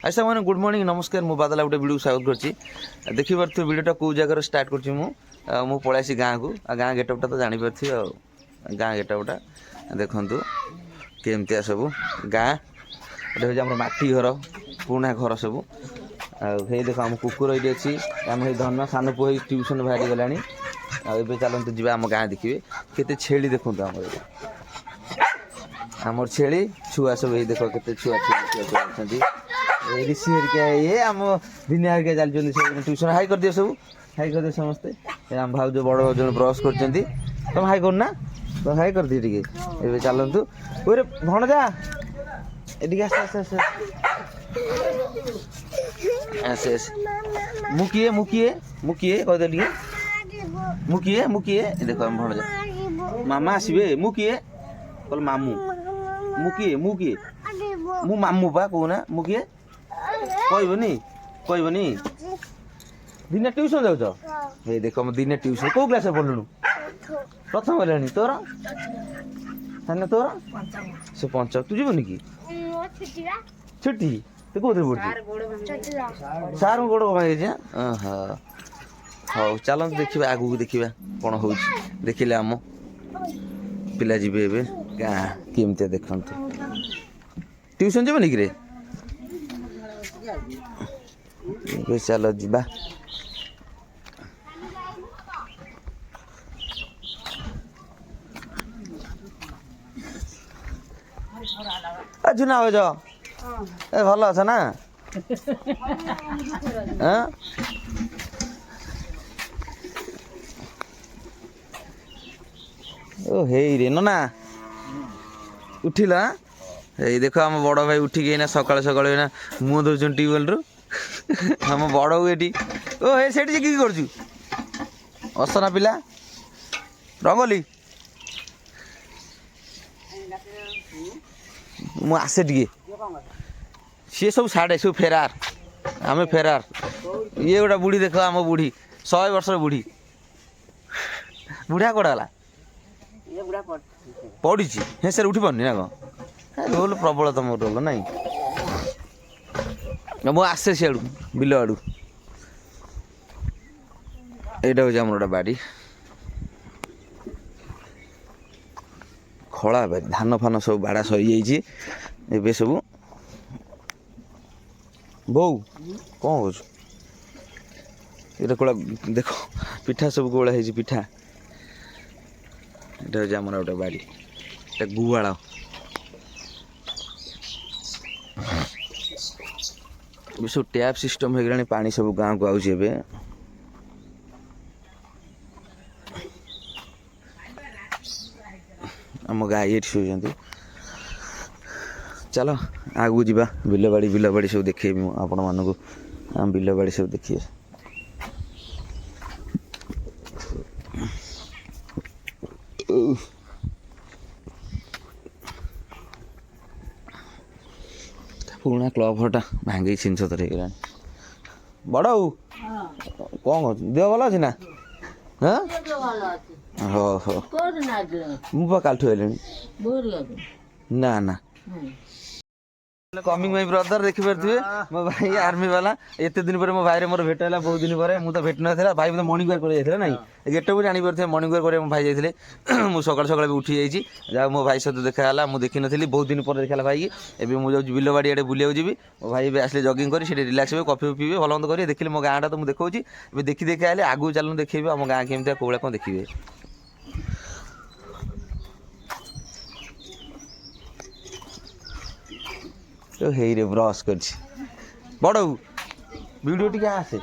आशा मैंने good morning नमस्कार मु बादल गोटे वीडियो स्वागत करछि देखि पारथि वीडियोटा को जगह स्टार्ट करछि मु पळासी गाँ को गाँ गेटअपटा तो जानि पारथि गाँ गेटअपटा देखंतु केमतिया सब गाँ एटा हो हमर माटी घर पुणा घर सब हे देखो हम कुकुर ये अच्छी आम धन सान पुह ट्यूशन बाहरी गलानी आबे चलते जी आम गाँ देखिए केते छेली देखो आमर छेली छुआ सब ये देख के छुआ छुआ ऋषि हरिका ये आम दिनिया हरिका चलते ट्यूशन हाई कर दियो सब हाई कर दियो समस्ते आम भाव जो बड़ जो ब्रश कर तुम हाई करना तो हाई कर दिए टे चलतु ओरे भणजा एटिके आस मुकिए कह दे मुकिए देखो हम भणजा मामा आसबे मुकिए कल मामू मुकिए मु मामू पा कहना मुकिए कहबनी दिन ट्यूशन जाऊ ये देख दिन ट्यूशन कौ क्लास पढ़लु प्रथम गलानी तोर है तोर से पंच तू जीवन कि छुट्टी तू कौन पढ़ु सार गोड़ हाँ चलते देखा आगू देखा कौन हो देखिले आम पिला जी गाँ केमती देखु ट्यूशन जीवन कि चल जा झुना हो जा ए भल अछ ना ओ हे रे ना उठिला ये देख आम बड़ भाई उठिक ना सकाल सकाल मुँह धोचुन ट्यूबवेल रु आम बड़ ये ओ हे से कि कर असना पिला रंगोली मु आसे टे सी सब साढ़े सब फेरार आम फेरार ये गोटा बुढ़ी देख आम बुढ़ी 100 वर्ष बुढ़ी बुढ़ा कड़ा पड़ी हे सर उठी पारनी ना कौन रोल प्रबल तुम रोल ना मु आसे सियाड़ू बिल आड़ू यहाँ हूँ आम गोटे बाड़ी खड़ा बाड़ी धान फान सब बाड़ा सरी जाइए सब बो कौन हो कौड़ा देख पिठा सब कौड़ा है पिठा यहाँ हूँ आम गोटे बाड़ी गुवाड़ सब टैप सिस्टम हो गला पानी सब गाँव को आउे आम गाँ ये शोचती चलो आगू जा बिल बाड़ी सब देखे आपण मानक आम बिल बाड़ी सब देखिए पुणा क्लब घरटा भांगी छिन छतर हो बड़ कौन देह भल अच्छे ना हाँ हो मुझे कालठू आइले ना ना कमिंग माई ब्रदर देखी पारे मो भाई आर्मी वाला एत दिन पर मो भाई मोर भेट है बहुत दिन पर मुझे भेट ना भाई मतलब मर्निंग वाक कर ना गेट भी जानी पारे मर्निंग वाक मो भाई जाते मुझे सकाल सकाल भी उठी जाइए जहाँ मो भाई सहित देखा मुझे देखी नी बहुत दिन पर देखा भाई एवं मुझे बिल बाड़ी आड़े बुले जी मो भाई आसले जगिंग कर रिलैक्स हे कफी पीबे भल मंद करेंगे देखिए मो गाँटा तो मुझे देखा देखी देखी आए आगू चलू देखिए आम गाँ केमती कौड़ा कौन देखिए तो हे रे ब्रश कर बड़ वीडियो टी आसे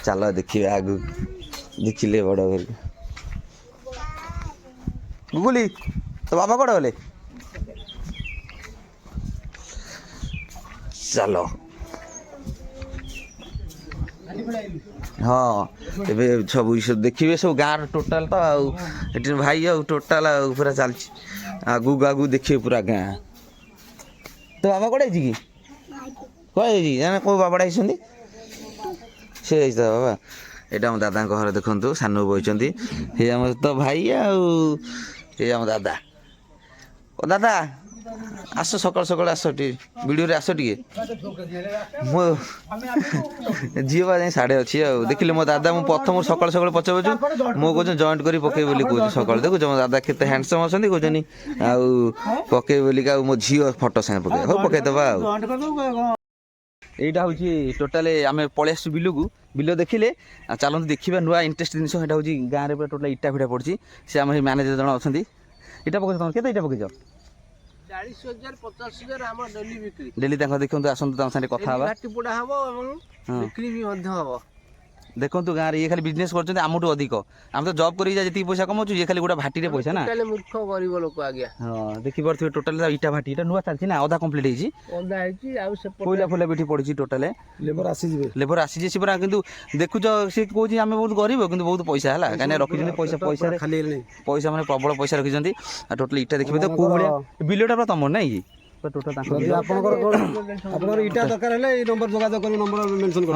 चलो देखिए आगू देखिले बड़ घर गुगुली तो बाबा कौन गले चलो हाँ ए सब देखिए सब गाँव टोटाल तो भाई टोटाल पूरा चलती आगू आगू देखिए पूरा गाँ तो बाबा कौन कि कह कौ बाबाटा से बाबा यहाँ आम दादा घर देखु सान बही ये आम तो भाई आम दादा ओ दादा आस सकाल सकाल आस टी वीडियो रे आस टिके मो झील बा साढ़े अच्छी देखिले मो दादा मु प्रथम सकाल सकाल पचारू मो कौन जॉइंट कर पके बोली कहूँ सकाल देखुच मो दादा केते हैंडसम अच्छा कहते आउ पके बोलिक मो झी फोटो सागे पके हो पकईदबा এইটা হচ্ছে টোটালে আমি পড়ে আসছু বিলকু বিল দেখিলে চালন্তু ଦେଖିବା নূଆ ইন্টারেস্ট জিনিস এটা হচ্ছে গাঁরে পুরা টোটাল ইটা ফিটা পড়ছি সে আমার ম্যানেজর জন অଛନ୍ତି ইটা পকাইছ তোমার কেতে ইটা পকাইছ 40,000 50,000 আমার ডেলি বিক্রি ডেলি তাঙ্ক দেখন্তু আসন্তু তাଙ୍କ সাথে কথা হবা ঘাটি পোড়া হবো এবং বিক্রি भी ମଧ୍ୟ হবো देखो गाँव ये खाली बिजनेस कर अधिक आम तो जॉब कर जी पैसा कमाऊँ ये खाली गोटे भाटी पैसा ना मूर्ख गरीब लोक आज्ञा हाँ देखी पारे टोटाल इटा भाटी नुआ चलती ना अधा कम्प्लीट कोईला फोला भी पड़ी टोटाल लेबर आसी सी पूरा कि देखुच सी कौन आम बहुत गरीब कि बहुत पैसा है कहीं रखी पैसा पैसा पैसा मैंने प्रबल पैसा रखी टोटाल इटा देखिए तो कौ भाया बिलटा पूरा तुम ना कि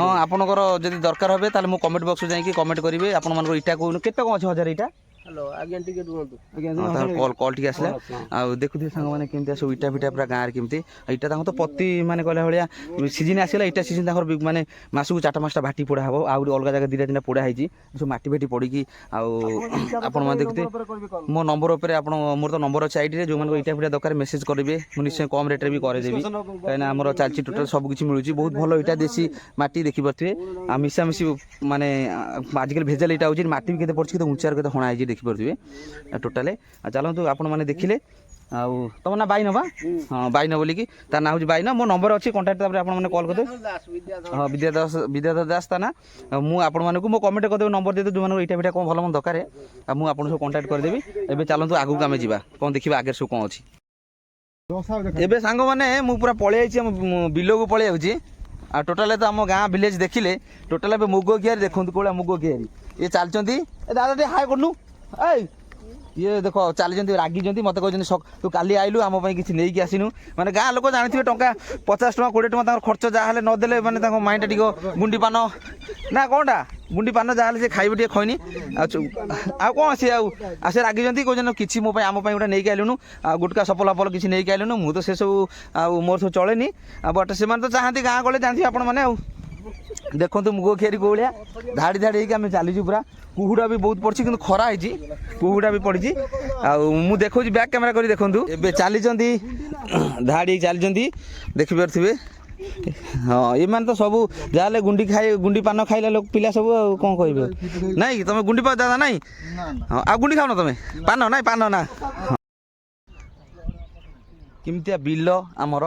हाँ आपंकर जब दरकार हे ताले मु कमेंट बॉक्स जाइए कमेंट करेंगे आपण मान इटा कौन के हजार इटा हेलो आज्ञा टिके रुहतु कॉल कॉल टिके आसला आ देखुथि संग माने केमती सब इटा फिटा पूरा गाँव केमती इटा तांको तो प्रति माने कहला भलिया सीजन आसला इटा सीजन तांकर माने मासु 4-5टा भाटी पोड़ा हबो आ अलग जगह 2-3टा पोड़ा हैजी सब माटी फेटी पड़ी आपण माने देखते मो नंबर ऊपर आपण मोर तो नंबर अछि आईडी रे जो माने इटा फिटा दरकार मेसेज करेंगे मु निश्चय कम रेट रे भी करे देबी कहिना हमर चालची टोटल सब किछि मिलुची बहुत भलो इटा देसी माटी देखि परथे आ मिसा मिसी माने आजकल भेजल इटा होची माटी भी केते पड़छि तो ऊंचार केते होना हैजी देखिपे टोटाल चलतु आपण मैंने देखिले आउ तुम ना बाइन बा हाँ बाइन बोलिकी तार ना हूँ बाइन मो नंबर अच्छी कंटाक्ट आपने कॉल करदे हाँ विद्याधर दास ता ना मुझे आपण मानक मो कमेंट करदेवी नंबर देते जो मैंने इटा फिटा कौन भल मन दरकार मुझे आपको सब कंटाक्ट करदेवी एबे चलतु आगू आम जा कौन देखा आगे सब कौन अच्छी एबे सांग मैंने मुझे पूरा पलि आई बिल को पलि आउची आ टोटाल तो आम गाँ विलेज देखिले टोटाल मुग कियारी देखते कौन मुग कियारी ये चलती दादा टे हाय करनु ए ये देख चली रागी मत कहते तू काली आइलु आम किसी नहीं कि आसनु माने गाँ लोक जानते टंका 50 टका 20 टका खर्च जहाँ नदेले माने माइंड टी गुंडी पान ना कौनटा गुंडी पान जहाँ से खाइबे टे खैनी आ कौन सी आसे रागी कहते किसी मो आम गोटे नहीं आइलुनु गुटका सफल हफल किसी नहीं आइलुनु मुझे तो से सब मोर सब चलेनी बट से तो चाहती गाँ गले जानते आपण मैंने देखो मुग खियारी कौलिया धाड़ी धाड़ी होगी चलीजु पूरा कुहुड़ा भी बहुत पड़ी कि खरा है कुहुड़ा भी पड़ी आउ देखो बैक कैमेरा कर देखु ए चली धाड़ी चली देखिपे हाँ ये तो सब जहाँ गुंडी खाई गुंडी पान खाइला लोक पिला सब कौन कह नहीं तुम गुंडी पा दादा नहीं हाँ आ गुंडी खाओ ना तुम पान ना पान ना किमतिया बिल आमर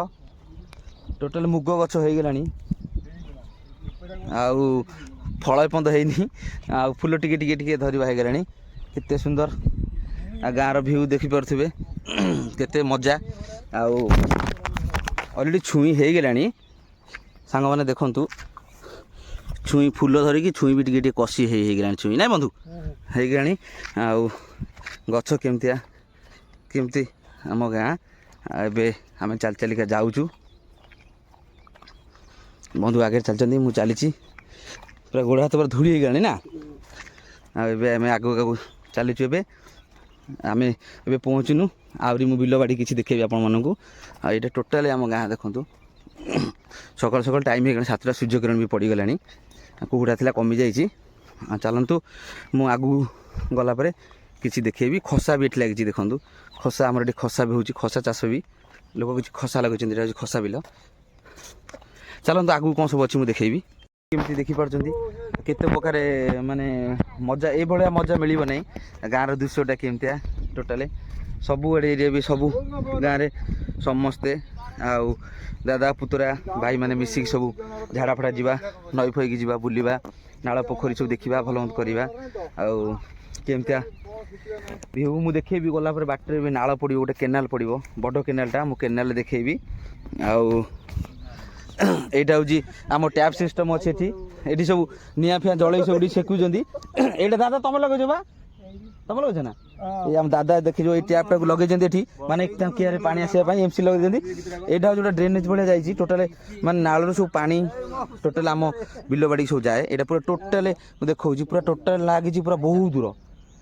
टोटाल मुग गछ हो गलानी आउ फल एपंत है आ फूल टिके टिके टिके धरवा हो गलानी केते सुंदर आ गाँव भ्यू देखिपे केते मजा आउ अलरेडी छुई हो गलानी सांग मैंने देखु छुई फूल धरिकी छुई भी टिके कषि हो गलानी छुई ना बंधु हो गलानी आउ गछ केमती आम गाँ एबे आम चल चलिका जाऊँ बंधु आगे चलती मुझे चली पूरा गोड़ हाथ पूरा धूली हो गलानी ना आम आगू आगू चलीचु एबे आम ए पहुँचुनु आहरी मु बिल बाड़ी किसी देखेबी आपण मानू आईटा टोटाल आम गाँ देखु सकाल सकाल टाइम हो गला 7टा सूर्यकिरण भी पड़गला कुकुड़ा थी कमी जा चलतु मु आगू गलापर किसी देखेबी खसा भी ये लगी देखूँ खसा आमर ये खसा भी होची खसा चाष भी लोक किसी खसा लगे खसा बिल चलतु आगू कौन सब अच्छी मुझे देखेबी केमती देखिपार्टी केते प्रकार माने मजा ये भाया मजा मिल ना गाँव दृश्यटा केमतिया टोटाल सबू एरिया भी सबू गाँव में समस्ते आउ दादा पुतरा भाई माने मिसिक सब झाड़ा फाड़ा जावा नई फईकी जावा बुलवा नाल पोखरी सब देखा भल मत करवा आउ केमतिया भ्यू मुझे देखेबी गला बाटर भी नाल पड़ो गोटे केनाल पड़ो बड़ केनालटा मु केनाल देखेबी आउ एटा हूँ आम टैप सिस्टम अच्छे ये सब निआ फिया जल सब सेकुंट ये दादा तुम लगे बा तुम लगे ना ये आम दादा देखी जो टैपटा को लगे माने कियारे पानी आसा एमसी लगे यहाँ जो ड्रेनेज भाया जाइए टोटाल माने नाल सब पानी टोटाल आम बिल बाड़ी सब जाए यहाँ पूरा टोटाल देखा पूरा टोटाल लगी पूरा बहुत दूर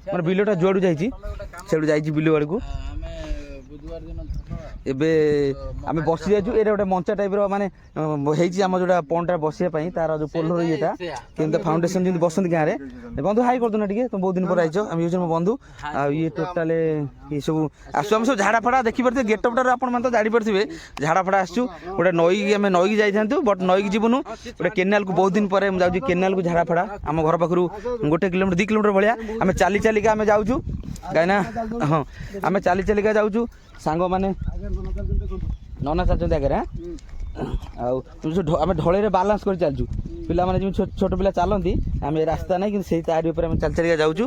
माने बिलटा जुआड़ू जाइए बिल बाड़ी को ଏବେ ଆମେ ବସି ଯାଇଛୁ ଏଇଟା ଗୋଟେ ମଞ୍ଚା ଟାଇପ୍ର ମାନେ ହେଇଛି ଆମ ଯୋଉଟା ପଣ୍ଡଟା ବସିବା ପାଇଁ ତାର ଯୋଉ ପୋଲର ଇଏଟା କେମିତି ଫାଉଣ୍ଡେସନ ଯେମିତି ବସନ୍ତି ଗାଁରେ ବନ୍ଧୁ ହାଇ କରିଦୁ ନା ଟିକେ ତମେ ବହୁତ ଦିନ ପରେ ଆଇଛ ଆମେ ହେଉଛି ମୋ ବନ୍ଧୁ ଆଉ ଇଏ ଟୋଟାଲ ଇଏ ସବୁ ଆସୁ ଆମେ ସବୁ ଝାଡ଼ା ଫାଡ଼ା ଦେଖିପାରୁଥିବେ ଗେଟଅପ୍ଟାରୁ ଆପଣମାନେ ତ ଜାଣିପାରୁଥିବେ ଝାଡ଼ା ଫାଡ଼ା ଆସୁଛୁ ଗୋଟେ ନଈକି ଆମେ ନଈକି ଯାଇଥାନ୍ତୁ ବଟ୍ ନଈକି ଯିବୁନୁ ଗୋଟେ କେନାଲକୁ ବହୁତ ଦିନ ପରେ ମୁଁ ଯାଉଛି କେନାଲକୁ ଝାଡ଼ା ଫାଡ଼ା ଆମ ଘର ପାଖରୁ 1 କିଲୋମିଟର 2 କିଲୋମିଟର ଭଳିଆ ଆମେ ଚାଲି ଚାଲିକା ଆମେ ଯାଉଛୁ କାହିଁକିନା ହଁ ଆମେ ଚାଲି ଚାଲିକା ଯାଉଛୁ ସାଙ୍ଗମାନେ ନନା ଚାଲିଛନ୍ତି ଆଗରେ ଆଉ ଆମେ ଢଳେଇରେ ବାଲାନ୍ସ କରି ଚାଲିଛୁ ପିଲାମାନେ ଯେମିତି ଛୋଟ ପିଲା ଚାଲନ୍ତି ଆମେ ରାସ୍ତା ନାହିଁ କିନ୍ତୁ ସେଇ ତାରି ଉପରେ ଆମେ ଚାଲି ଚାଲିକା ଯାଉଛୁ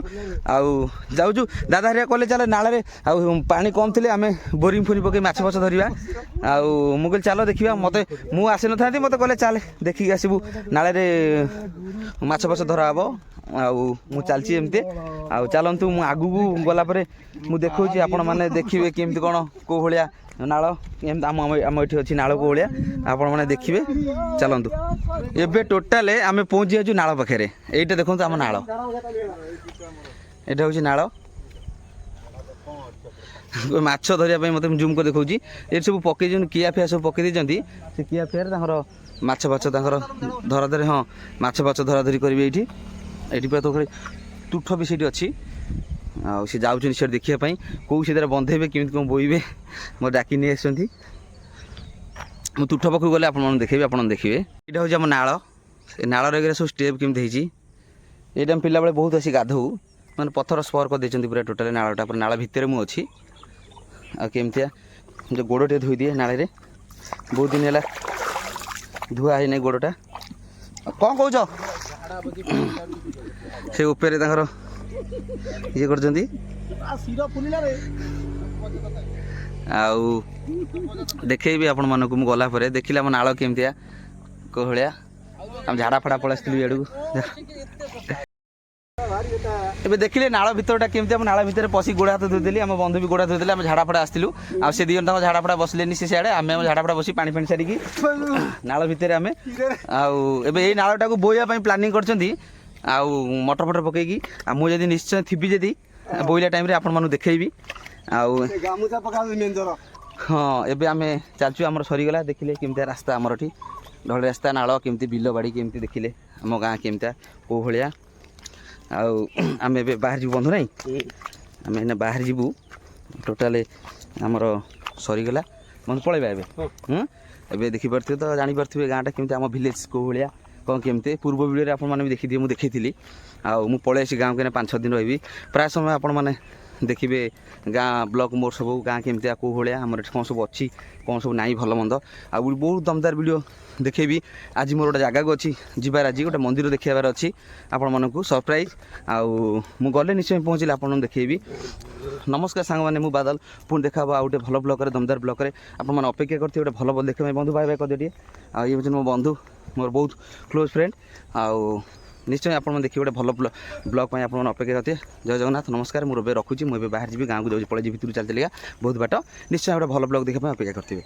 ଆଉ ଯାଉଛୁ ଦାଦା ହେରିକା କହିଲେ ଚାଲ ନାଳରେ ଆଉ ପାଣି କମ୍ ଥିଲେ ଆମେ ବୋରିଂ ଫୋରିଂ ପକେଇ ମାଛ ଫାଛ ଧରିବା ଆଉ ମୁଁ କହିଲି ଚାଲ ଦେଖିବା ମୋତେ ମୁଁ ଆସିନଥାନ୍ତି ମୋତେ କହିଲେ ଚାଲେ ଦେଖିକି ଆସିବୁ ନାଳରେ ମାଛ ଫାଛ ଧରା ହେବ ଆଉ ମୁଁ ଚାଲିଛି ଏମିତି ଆଉ ଚାଲନ୍ତୁ ମୁଁ ଆଗକୁ ଗଲା ପରେ ମୁଁ ଦେଖାଉଛି ଆପଣମାନେ ଦେଖିବେ କେମିତି କ'ଣ କେଉଁ ଭଳିଆ ନାଳ ଏମିତି ଆମ ଏଠି ଅଛି ନାଳ କେଉଁ ଭଳିଆ ଆପଣମାନେ ଦେଖିବେ ଚାଲନ୍ତୁ ଏବେ ଟୋଟାଲେ ଆମେ ପହଞ୍ଚି ଯାଉଛୁ ନାଳ ପାଖରେ ଏଇଟା ଦେଖନ୍ତୁ ଆମ ନାଳ ଏଇଟା ହେଉଛି ନାଳ ମାଛ ଧରିବା ପାଇଁ ମୋତେ ଜୁମ୍ କରି ଦେଖାଉଛି ଏଠି ସବୁ ପକେଇଛନ୍ତି କିଆ ଫିଆ ସବୁ ପକେଇ ଦେଇଛନ୍ତି ସେ କିଆ ଫିଆରେ ତାଙ୍କର ମାଛ ଫାଛ ତାଙ୍କର ଧରାଧରି ହଁ ମାଛ ଫାଛ ଧରାଧରି କରିବେ ଏଇଠି ଏଇଠି ପୁରା ତ ତୁଠ ବି ସେଇଠି ଅଛି ଆଉ ସେ ଯାଉଛନ୍ତି ସେଠି ଦେଖିବା ପାଇଁ କେଉଁ ସେଥିରେ ବନ୍ଧେଇବେ କେମିତି କ'ଣ ବୋହିବେ ମୋତେ ଡାକି ନେଇ ଆସିଛନ୍ତି ମୁଁ ତୁଠ ପାଖକୁ ଗଲେ ଆପଣମାନେ ଦେଖେଇବି ଆପଣ ଦେଖିବେ ଏଇଟା ହେଉଛି ଆମ ନାଳ ଏ ନାଳର ଏଗୁରା ସବୁ ଷ୍ଟେପ୍ କେମିତି ହେଇଛି ଏଇଟା ଆମେ ପିଲାବେଳେ ବହୁତ ଆସି ଗାଧଉ ମାନେ ପଥର ସ୍ପର କରିଦେଇଛନ୍ତି ପୁରା ଟୋଟାଲି ନାଳଟା ପୁରା ନାଳ ଭିତରେ ମୁଁ ଅଛି ଆଉ କେମିତିଆ ଯେଉଁ ଗୋଡ଼ ଟିକେ ଧୋଇଦିଏ ନାଳରେ ବହୁତ ଦିନ ହେଲା ଧୁଆ ହେଇନାହିଁ ଗୋଡ଼ଟା କ'ଣ କହୁଛ ସେ ଉପରେ ତାଙ୍କର ଇଏ କରିଛନ୍ତି ଆଉ ଦେଖେଇବି ଆପଣମାନଙ୍କୁ ମୁଁ ଗଲା ପରେ ଦେଖିଲେ ଆମ ନାଳ କେମିତିଆ କେଉଁ ଭଳିଆ ଆମେ ଝାଡ଼ା ଫାଡ଼ା ପଳେଇ ଆସିଥିଲୁ ଇଆଡ଼କୁ ଏବେ ଦେଖିଲେ ନାଳ ଭିତରଟା କେମିତି ଆମ ନାଳ ଭିତରେ ପଶି ଗୋଡ଼ ହାତ ଧୋଇଦେଲି ଆମ ବନ୍ଧୁ ବି ଗୋଡ଼ ହାତ ଧୋଇଦେଲେ ଆମେ ଝାଡ଼ା ଫାଡ଼ା ଆସିଥିଲୁ ଆଉ ସେ ଦୁଇ ଜଣ ତାଙ୍କ ଝାଡ଼ା ଫାଡ଼ା ବସିଲେନି ସେ ସିଆଡ଼େ ଆମେ ଆମ ଝାଡ଼ା ଫାଡ଼ା ବସି ପାଣି ଫାଣି ସାରିକି ନାଳ ଭିତରେ ଆମେ ଆଉ ଏବେ ଏଇ ନାଳଟାକୁ ବୋହିବା ପାଇଁ ପ୍ଲାନିଂ କରିଛନ୍ତି ଆଉ ମଟର ଫଟର ପକେଇକି ଆଉ ମୁଁ ଯଦି ନିଶ୍ଚୟ ଥିବି ଯଦି ବୋଇଲା ଟାଇମ୍ରେ ଆପଣମାନଙ୍କୁ ଦେଖେଇବି ଆଉ ହଁ ଏବେ ଆମେ ଚାଲିଛୁ ଆମର ସରିଗଲା ଦେଖିଲେ କେମିତିଆ ରାସ୍ତା ଆମର ଏଠି ଢଳି ରାସ୍ତା ନାଳ କେମିତି ବିଲ ବାଡ଼ି କେମିତି ଦେଖିଲେ ଆମ ଗାଁ କେମିତିଆ କେଉଁ ଭଳିଆ ଆଉ ଆମେ ଏବେ ବାହାରି ଯିବୁ ବନ୍ଧୁ ନାହିଁ ଆମେ ଏଇନା ବାହାରି ଯିବୁ ଟୋଟାଲି ଆମର ସରିଗଲା ବନ୍ଧୁ ପଳେଇବା ଏବେ ଏବେ ଦେଖିପାରୁଥିବେ ତ ଜାଣିପାରୁଥିବେ ଗାଁଟା କେମିତି ଆମ ଭିଲେଜ୍ କେଉଁ ଭଳିଆ କ'ଣ କେମିତି ପୂର୍ବ ଭିଡ଼ିଓରେ ଆପଣମାନେ ବି ଦେଖିଥିବେ ମୁଁ ଦେଖେଇଥିଲି ଆଉ ମୁଁ ପଳେଇ ଆସିଛି ଗାଁକୁ ଏଇନା 5-6 ଦିନ ରହିବି ପ୍ରାୟ ସମୟ ଆପଣମାନେ ଦେଖିବେ ଗାଁ ବ୍ଲକ୍ ମୋର ସବୁ ଗାଁ କେମିତିଆ କେଉଁ ଭଳିଆ ଆମର ଏଠି କ'ଣ ସବୁ ଅଛି କ'ଣ ସବୁ ନାହିଁ ଭଲ ମନ୍ଦ ଆଉ ବହୁତ ଦମଦାର ଭିଡ଼ିଓ ଦେଖେଇବି ଆଜି ମୋର ଗୋଟେ ଜାଗାକୁ ଅଛି ଯିବାର ଆଜି ଗୋଟେ ମନ୍ଦିର ଦେଖେଇବାର ଅଛି ଆପଣମାନଙ୍କୁ ସରପ୍ରାଇଜ୍ ଆଉ ମୁଁ ଗଲେ ନିଶ୍ଚୟ ପହଞ୍ଚିଲେ ଆପଣଙ୍କୁ ଦେଖେଇବି ନମସ୍କାର ସାଙ୍ଗମାନେ ମୁଁ ବାଦଲ ପୁଣି ଦେଖା ହେବ ଆଉ ଗୋଟେ ଭଲ ବ୍ଲଗ୍ରେ ଦମଦାର ବ୍ଲଗ୍ରେ ଆପଣମାନେ ଅପେକ୍ଷା କରିଥିବେ ଗୋଟେ ଭଲ ଦେଖିବା ପାଇଁ ବନ୍ଧୁ ଭାଇ କରିଦିଅ ଟିକେ ଆଉ ଇଏ ହେଉଛି ମୋ ବନ୍ଧୁ ମୋର ବହୁତ କ୍ଲୋଜ୍ ଫ୍ରେଣ୍ଡ ଆଉ ନିଶ୍ଚୟ ଆପଣମାନେ ଦେଖିବେ ଗୋଟେ ଭଲ ବ୍ଲଗ୍ ପାଇଁ ଆପଣମାନେ ଅପେକ୍ଷା କରିଥିବେ ଜୟ ଜଗନ୍ନାଥ ନମସ୍କାର ମୁଁ ଏବେ ରଖୁଛି ମୁଁ ଏବେ ବାହାରି ଯିବି ଗାଁକୁ ଯାଉଛି ପଳେଇ ଯିବି ଭିତରୁ ଚାଲି ଚାଲିକା ବହୁତ ବାଟ ନିଶ୍ଚୟ ଗୋଟେ ଭଲ ବ୍ଲଗ୍ ଦେଖିବା ପାଇଁ ଅପେକ୍ଷା କରିଥିବେ।